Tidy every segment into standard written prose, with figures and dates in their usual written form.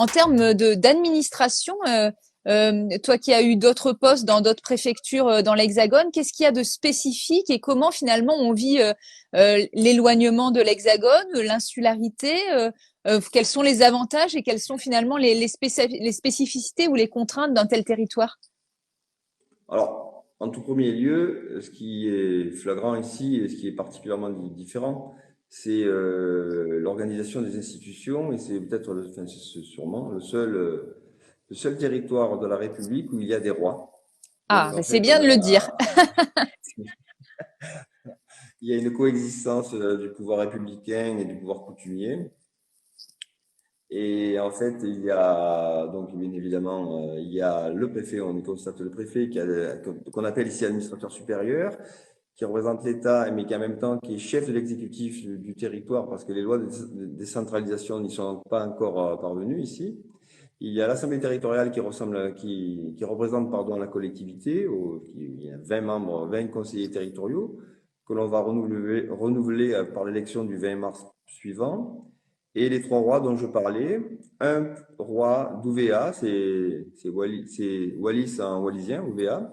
en termes d'administration, toi qui as eu d'autres postes dans d'autres préfectures dans l'Hexagone, qu'est-ce qu'il y a de spécifique et comment finalement on vit l'éloignement de l'Hexagone, l'insularité, quels sont les avantages et quelles sont finalement les spécificités ou les contraintes d'un tel territoire? Alors, en tout premier lieu, ce qui est flagrant ici et ce qui est particulièrement différent, c'est l'organisation des institutions et c'est peut-être, enfin, c'est sûrement le seul territoire de la République où il y a des rois. Ah, Donc, en ben c'est fait, bien de le dire. il y a une coexistence du pouvoir républicain et du pouvoir coutumier. Et en fait, il y a donc bien évidemment, il y a le préfet, on constate le préfet qu'on appelle ici administrateur supérieur, qui représente l'État, mais qui en même temps qui est chef de l'exécutif du territoire, parce que les lois de décentralisation n'y sont pas encore parvenues ici. Il y a l'Assemblée territoriale qui représente pardon, la collectivité, il y a 20 membres, 20 conseillers territoriaux, que l'on va renouveler par l'élection du 20 mars suivant. Et les trois rois dont je parlais, un roi d'Ouvéa, c'est Wallis en wallisien, Ouvéa,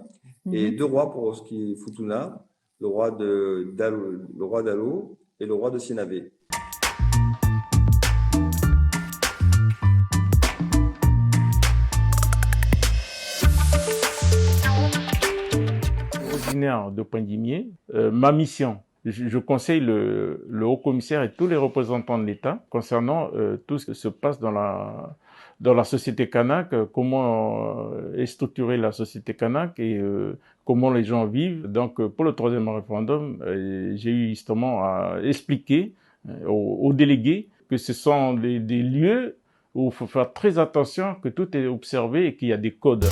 et deux rois pour ce qui est Futuna, le roi d'Alo et le roi de Sinavé. Originaire de Poindimier, ma mission, je conseille le haut commissaire et tous les représentants de l'État concernant tout ce qui se passe dans la société kanak, comment est structurée la société kanak et comment les gens vivent. Donc pour le troisième référendum, j'ai eu justement à expliquer aux délégués que ce sont des lieux où il faut faire très attention, que tout est observé et qu'il y a des codes.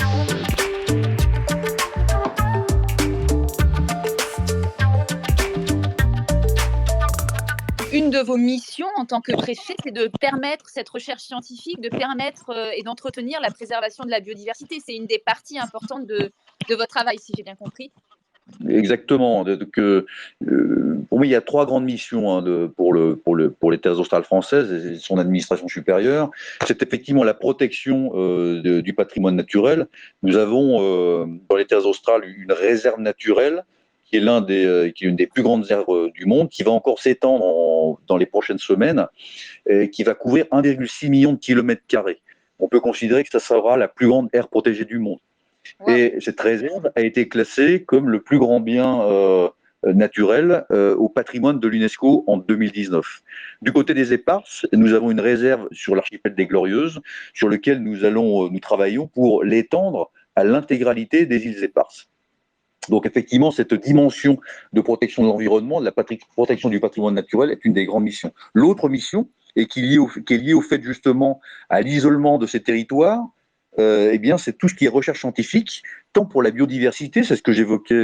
Une de vos missions en tant que préfet, c'est de permettre cette recherche scientifique, de permettre et d'entretenir la préservation de la biodiversité. C'est une des parties importantes de votre travail, si j'ai bien compris. Exactement. Donc, pour moi, il y a trois grandes missions pour les terres australes françaises et son administration supérieure. C'est effectivement la protection du patrimoine naturel. Nous avons dans les terres australes une réserve naturelle qui est qui est une des plus grandes aires du monde, qui va encore s'étendre dans les prochaines semaines, et qui va couvrir 1,6 million de kilomètres carrés. On peut considérer que ça sera la plus grande aire protégée du monde. Wow. Et cette réserve a été classée comme le plus grand bien naturel au patrimoine de l'UNESCO en 2019. Du côté des éparses, nous avons une réserve sur l'archipel des Glorieuses, sur lequel nous travaillons pour l'étendre à l'intégralité des îles éparses. Donc effectivement, cette dimension de protection de l'environnement, de la protection du patrimoine naturel est une des grandes missions. L'autre mission, et qui est liée au fait justement à l'isolement de ces territoires, eh bien, c'est tout ce qui est recherche scientifique, tant pour la biodiversité, c'est ce que j'évoquais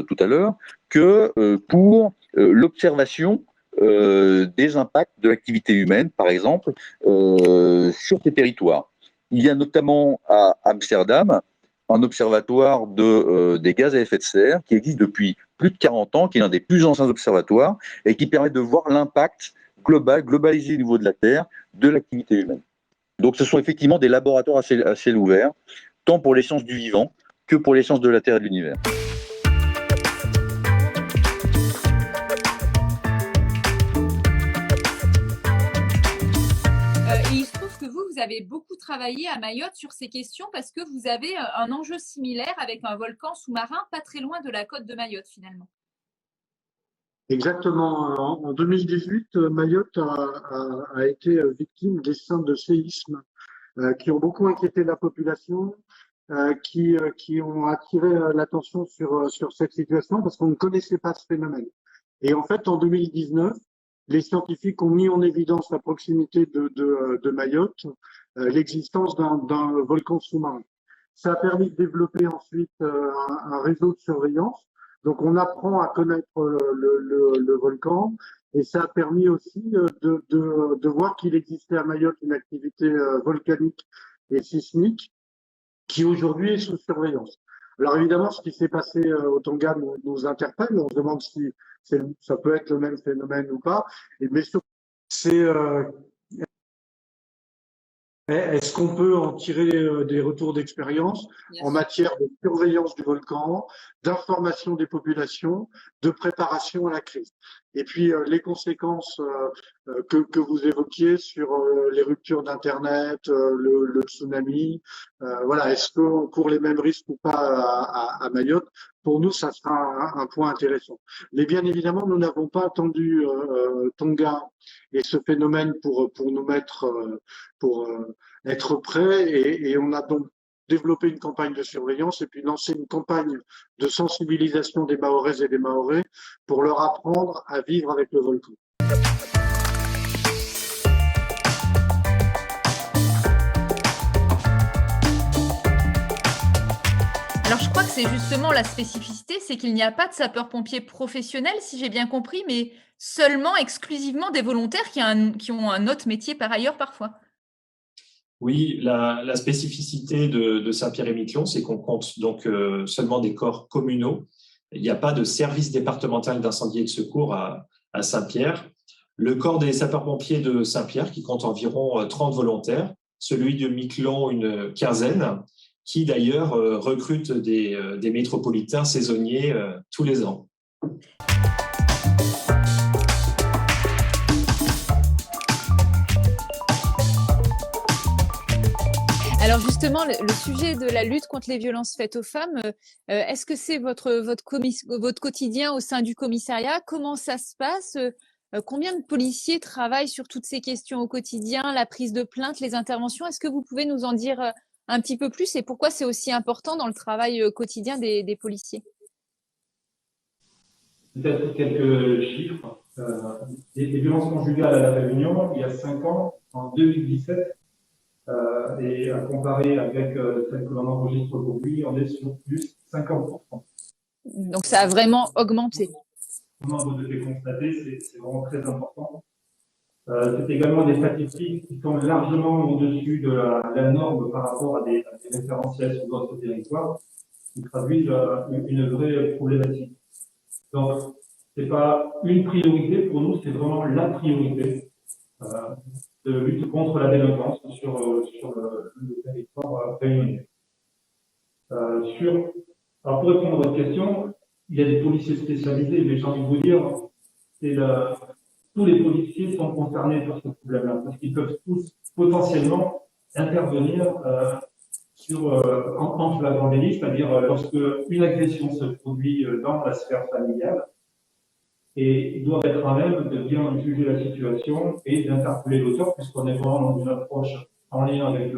tout à l'heure, que pour l'observation des impacts de l'activité humaine, par exemple, sur ces territoires. Il y a notamment à Amsterdam un observatoire des gaz à effet de serre qui existe depuis plus de 40 ans, qui est l'un des plus anciens observatoires et qui permet de voir l'impact globalisé au niveau de la Terre de l'activité humaine. Donc ce sont effectivement des laboratoires à ciel ouvert, tant pour les sciences du vivant que pour les sciences de la Terre et de l'univers. Il se trouve que vous avez beaucoup travaillé à Mayotte sur ces questions parce que vous avez un enjeu similaire avec un volcan sous-marin pas très loin de la côte de Mayotte finalement. Exactement. En 2018, Mayotte a été victime d'essaims de séismes qui ont beaucoup inquiété la population, qui ont attiré l'attention sur cette situation parce qu'on ne connaissait pas ce phénomène. Et en fait, en 2019, les scientifiques ont mis en évidence la proximité de Mayotte, l'existence d'un volcan sous-marin. Ça a permis de développer ensuite un réseau de surveillance. Donc, on apprend à connaître le volcan et ça a permis aussi de voir qu'il existait à Mayotte une activité volcanique et sismique qui aujourd'hui est sous surveillance. Alors évidemment, ce qui s'est passé au Tonga nous interpelle. On se demande si ça peut être le même phénomène ou pas. Mais surtout, c'est Est-ce qu'on peut en tirer des retours d'expérience Bien en sûr. matière de surveillance du volcan, d'information des populations, de préparation à la crise? Et puis les conséquences que vous évoquiez sur les ruptures d'Internet, le tsunami, voilà, est-ce qu'on court les mêmes risques ou pas à Mayotte? Pour nous, ça sera un point intéressant. Mais bien évidemment, nous n'avons pas attendu Tonga et ce phénomène pour nous mettre pour être prêt et on a donc développé une campagne de surveillance et puis lancé une campagne de sensibilisation des Mahoraises et des Mahorais pour leur apprendre à vivre avec le volcan. Alors, je crois que c'est justement la spécificité, c'est qu'il n'y a pas de sapeurs-pompiers professionnels, si j'ai bien compris, mais seulement exclusivement des volontaires qui ont un autre métier par ailleurs parfois. Oui, la spécificité de Saint-Pierre-et-Miquelon, c'est qu'on compte donc seulement des corps communaux. Il n'y a pas de service départemental d'incendie et de secours à Saint-Pierre. Le corps des sapeurs-pompiers de Saint-Pierre, qui compte environ 30 volontaires, celui de Miquelon, une quinzaine, qui d'ailleurs recrute des métropolitains saisonniers tous les ans. Alors justement, le sujet de la lutte contre les violences faites aux femmes, est-ce que c'est votre quotidien au sein du commissariat? Comment ça se passe? Combien de policiers travaillent sur toutes ces questions au quotidien, la prise de plainte, les interventions? Est-ce que vous pouvez nous en dire un petit peu plus et pourquoi c'est aussi important dans le travail quotidien des policiers? Peut-être quelques chiffres. Les violences conjugales à La Réunion, il y a 5 ans, en 2017, et à comparer avec celle que l'on enregistre aujourd'hui, on est sur plus 50%. Donc ça a vraiment augmenté. Le nombre de faits constatés, c'est vraiment très important. C'est également des statistiques qui sont largement au-dessus de la norme par rapport à des référentiels sur d'autres territoires, qui traduisent une vraie problématique. Donc, c'est pas une priorité pour nous, c'est vraiment la priorité de lutte contre la délinquance sur le territoire réunionnais. Alors pour répondre à votre question, il y a des policiers spécialisés, mais j'ai envie de vous dire, tous les policiers sont concernés par ce problème-là, parce qu'ils peuvent tous potentiellement intervenir en flagrant délit, c'est-à-dire lorsque une agression se produit dans la sphère familiale, et ils doivent être à même de bien juger la situation et d'interpeller l'auteur, puisqu'on est vraiment dans une approche en lien avec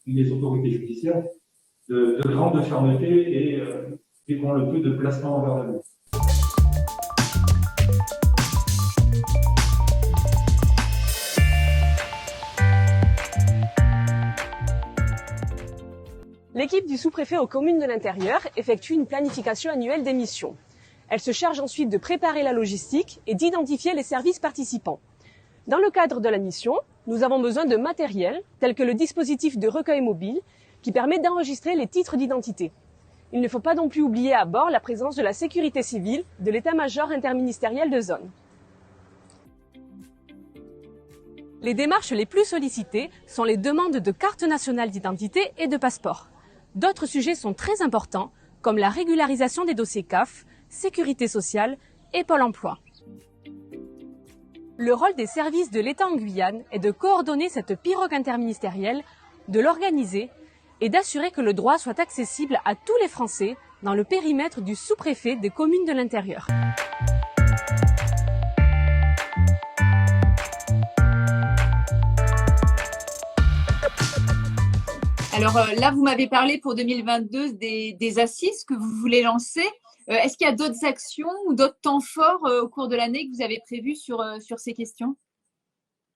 les autorités judiciaires de grande fermeté et qu'on le peut de placement envers la loi. L'équipe du sous-préfet aux communes de l'intérieur effectue une planification annuelle des missions. Elle se charge ensuite de préparer la logistique et d'identifier les services participants. Dans le cadre de la mission, nous avons besoin de matériel tel que le dispositif de recueil mobile qui permet d'enregistrer les titres d'identité. Il ne faut pas non plus oublier à bord la présence de la sécurité civile, de l'état-major interministériel de zone. Les démarches les plus sollicitées sont les demandes de carte nationale d'identité et de passeport. D'autres sujets sont très importants, comme la régularisation des dossiers CAF, Sécurité sociale et Pôle emploi. Le rôle des services de l'État en Guyane est de coordonner cette pirogue interministérielle, de l'organiser et d'assurer que le droit soit accessible à tous les Français dans le périmètre du sous-préfet des communes de l'intérieur. Alors là, vous m'avez parlé pour 2022 des assises que vous voulez lancer. Est-ce qu'il y a d'autres actions ou d'autres temps forts au cours de l'année que vous avez prévus sur ces questions?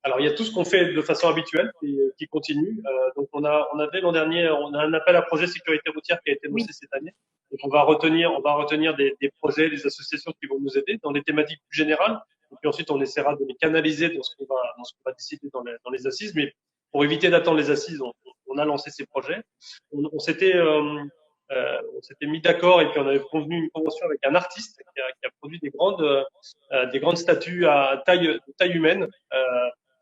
Alors, il y a tout ce qu'on fait de façon habituelle qui continue. Donc, on avait l'an dernier, on a un appel à projet sécurité routière qui a été lancé cette année. Donc, on va retenir des projets, des associations qui vont nous aider dans les thématiques plus générales. Et puis ensuite, on essaiera de les canaliser dans ce qu'on va décider dans les assises. Mais pour éviter d'attendre les assises, on a lancé ces projets. On s'était mis d'accord et puis on avait convenu une convention avec un artiste qui a produit des grandes statues à taille humaine,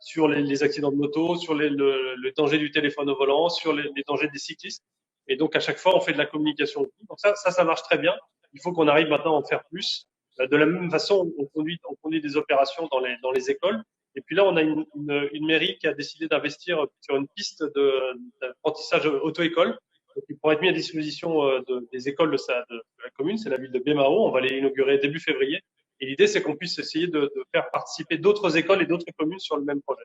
sur les accidents de moto, sur le danger du téléphone au volant, sur les dangers des cyclistes. Et donc, à chaque fois, on fait de la communication. Donc ça marche très bien. Il faut qu'on arrive maintenant à en faire plus. De la même façon, on conduit des opérations dans les écoles. Et puis là, on a une mairie qui a décidé d'investir sur une piste d'apprentissage auto-école. Donc, il pourra être mis à disposition des écoles de la commune. C'est la ville de Bémao. On va l'inaugurer début février. Et l'idée, c'est qu'on puisse essayer de faire participer d'autres écoles et d'autres communes sur le même projet.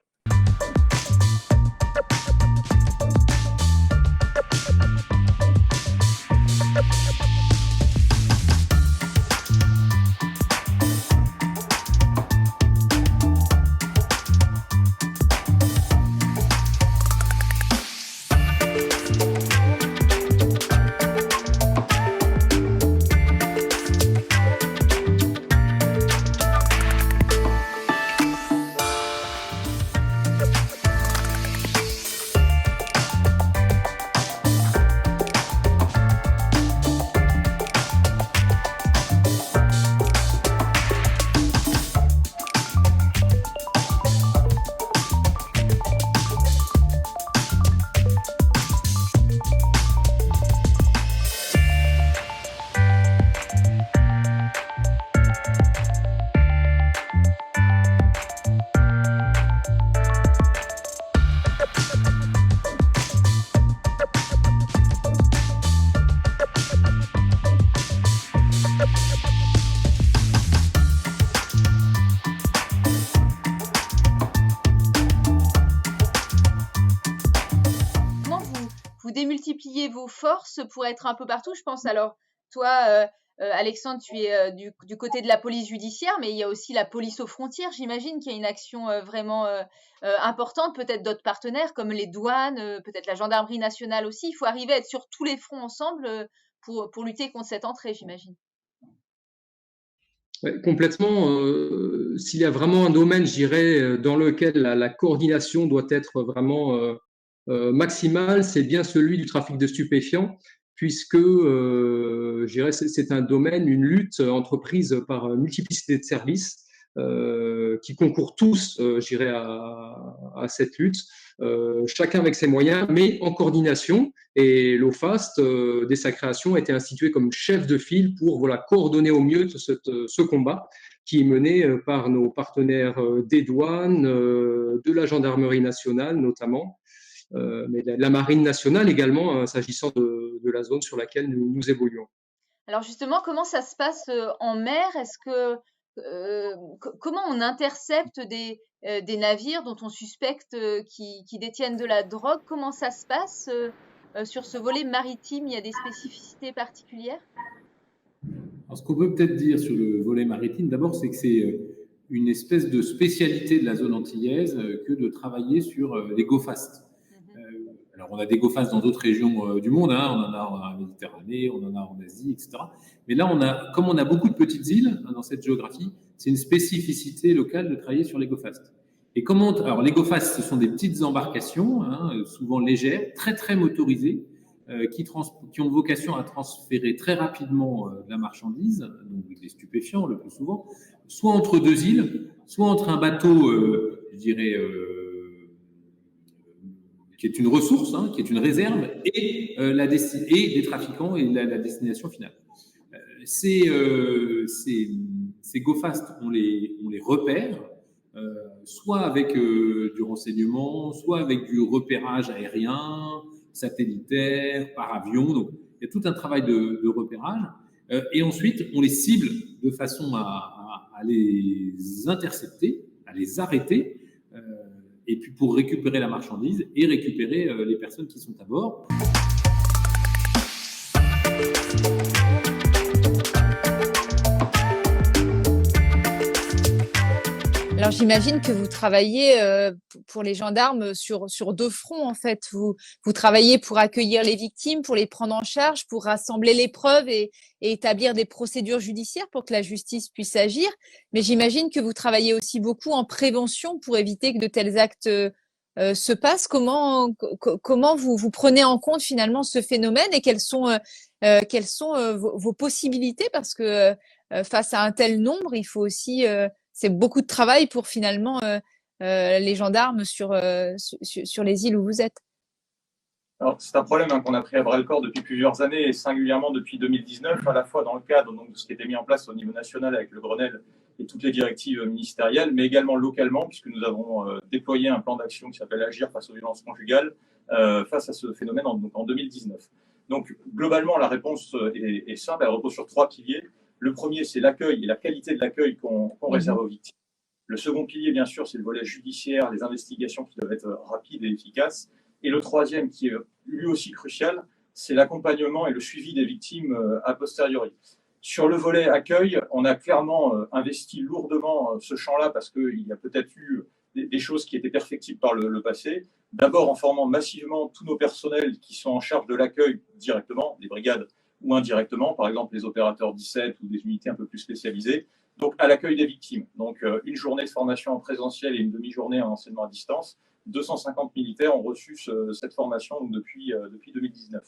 Vous démultipliez vos forces pour être un peu partout. Je pense alors, toi, Alexandre, tu es du côté de la police judiciaire, mais il y a aussi la police aux frontières. J'imagine qu'il y a une action vraiment importante, peut-être d'autres partenaires comme les douanes, peut-être la gendarmerie nationale aussi. Il faut arriver à être sur tous les fronts ensemble pour lutter contre cette entrée, j'imagine. Ouais, complètement. S'il y a vraiment un domaine, je dirais, dans lequel la coordination doit être vraiment maximale, c'est bien celui du trafic de stupéfiants, puisque je dirais c'est un domaine, une lutte entreprise par multiplicité de services qui concourent tous, je dirais, à cette lutte, chacun avec ses moyens, mais en coordination. Et l'OFAST, dès sa création, a été institué comme chef de file pour voilà, coordonner au mieux ce combat qui est mené par nos partenaires des douanes, de la gendarmerie nationale notamment, mais de la marine nationale également, s'agissant de la zone sur laquelle nous évoluons. Alors justement, comment ça se passe en mer? Est-ce que comment on intercepte des navires dont on suspecte qui détiennent de la drogue? Comment ça se passe sur ce volet maritime? Il y a des spécificités particulières? Alors, ce qu'on peut peut-être dire sur le volet maritime, d'abord, c'est que c'est une espèce de spécialité de la zone antillaise que de travailler sur les go-fast. Alors, on a des go-fast dans d'autres régions du monde, hein, on en a en Méditerranée, on en a en Asie, etc. Mais là, comme on a beaucoup de petites îles dans cette géographie, c'est une spécificité locale de travailler sur les go-fast. Et alors, les go-fast, ce sont des petites embarcations, hein, souvent légères, très très motorisées, qui ont vocation à transférer très rapidement de la marchandise, donc des stupéfiants le plus souvent, soit entre deux îles, soit entre un bateau, je dirais, qui est une ressource, hein, qui est une réserve, et des trafiquants et la destination finale. Ces go-fast, on les repère, soit avec du renseignement, soit avec du repérage aérien, satellitaire, par avion. Donc, il y a tout un travail de repérage. Et ensuite, on les cible de façon à les intercepter, à les arrêter, et puis pour récupérer la marchandise et récupérer les personnes qui sont à bord. Alors j'imagine que vous travaillez pour les gendarmes sur deux fronts en fait. Vous travaillez pour accueillir les victimes, pour les prendre en charge, pour rassembler les preuves et établir des procédures judiciaires pour que la justice puisse agir. Mais j'imagine que vous travaillez aussi beaucoup en prévention pour éviter que de tels actes se passent. Comment vous prenez en compte finalement ce phénomène et quelles sont vos possibilités, parce que face à un tel nombre, il faut aussi c'est beaucoup de travail pour finalement les gendarmes sur les îles où vous êtes? Alors, c'est un problème qu'on a pris à bras-le-corps depuis plusieurs années et singulièrement depuis 2019, à la fois dans le cadre donc, de ce qui a été mis en place au niveau national avec le Grenelle et toutes les directives ministérielles, mais également localement, puisque nous avons déployé un plan d'action qui s'appelle Agir face aux violences conjugales face à ce phénomène en 2019. Donc, globalement, la réponse est simple, elle repose sur 3 piliers. Le premier, c'est l'accueil et la qualité de l'accueil qu'on réserve aux victimes. Le second pilier, bien sûr, c'est le volet judiciaire, les investigations qui doivent être rapides et efficaces. Et le troisième, qui est lui aussi crucial, c'est l'accompagnement et le suivi des victimes a posteriori. Sur le volet accueil, on a clairement investi lourdement ce champ-là parce qu'il y a peut-être eu des choses qui étaient perfectibles par le passé. D'abord en formant massivement tous nos personnels qui sont en charge de l'accueil directement, les brigades ou indirectement, par exemple les opérateurs 17 ou des unités un peu plus spécialisées, donc à l'accueil des victimes. Donc une journée de formation en présentiel et une demi-journée en enseignement à distance. 250 militaires ont reçu cette formation depuis 2019.